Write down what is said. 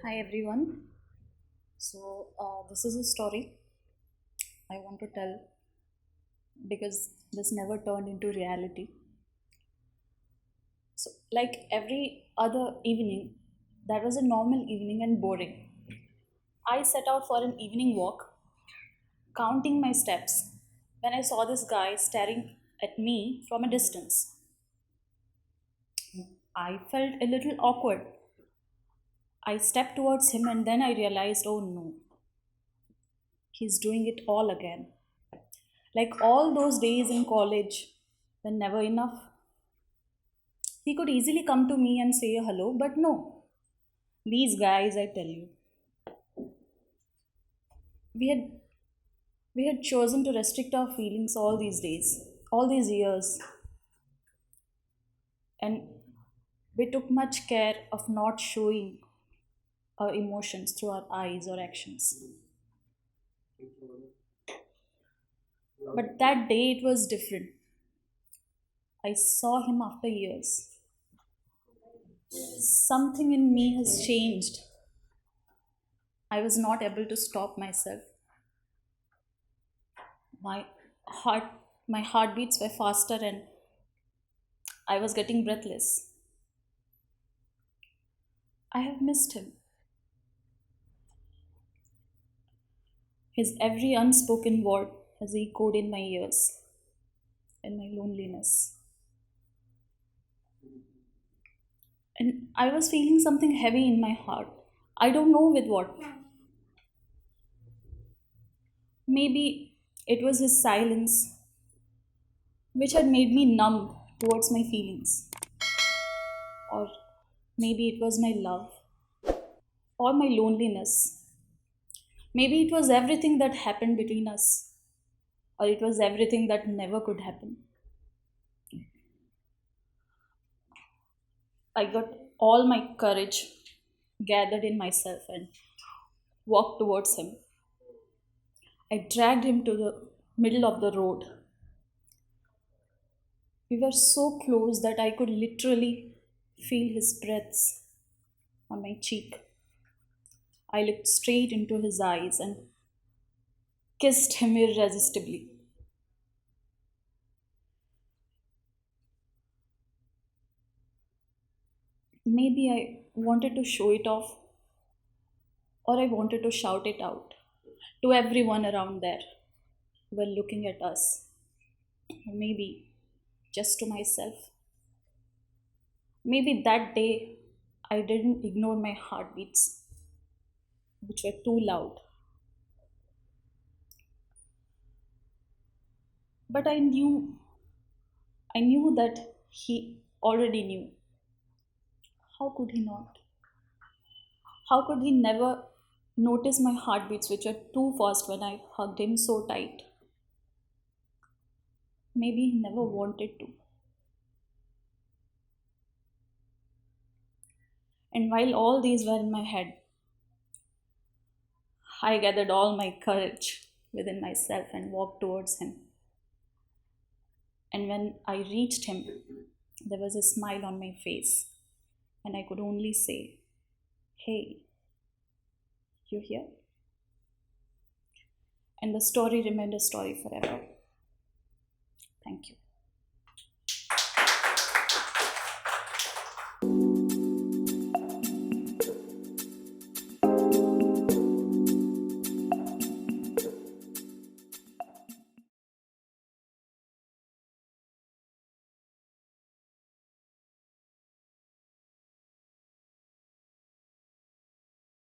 Hi everyone. This is a story I want to tell because this never turned into reality. So, like every other evening, that was a normal evening and boring. I set out for an evening walk, counting my steps, when I saw this guy staring at me from a distance. I felt a little awkward. I stepped towards him and then I realized, oh no, he's doing it all again. Like all those days in college were never enough. He could easily come to me and say hello, but no. These guys, I tell you, we had we had chosen to restrict our feelings all these days, all these years, and we took much care of not showing our emotions through our eyes or actions. But that day it was different. I saw him after years. Something in me has changed. I was not able to stop myself. My heart my heartbeats were faster and I was getting breathless. I have missed him. His every unspoken word has echoed in my ears, in my loneliness. And I was feeling something heavy in my heart. I don't know with what. Maybe it was his silence, which had made me numb towards my feelings. Or maybe it was my love, or my loneliness. Maybe it was everything that happened between us, or it was everything that never could happen. I got all my courage gathered in myself and walked towards him. I dragged him to the middle of the road. We were so close that I could literally feel his breaths on my cheek. I looked straight into his eyes and kissed him irresistibly. Maybe I wanted to show it off, or I wanted to shout it out to everyone around there who were looking at us, or maybe just to myself. Maybe that day I didn't ignore my heartbeats, which were too loud. But I knew that he already knew. How could he not? How could he never notice my heartbeats, which were too fast when I hugged him so tight? Maybe he never wanted to. And while all these were in my head, I gathered all my courage within myself and walked towards him. And when I reached him, there was a smile on my face, and I could only say, hey, you here? And the story remained a story forever.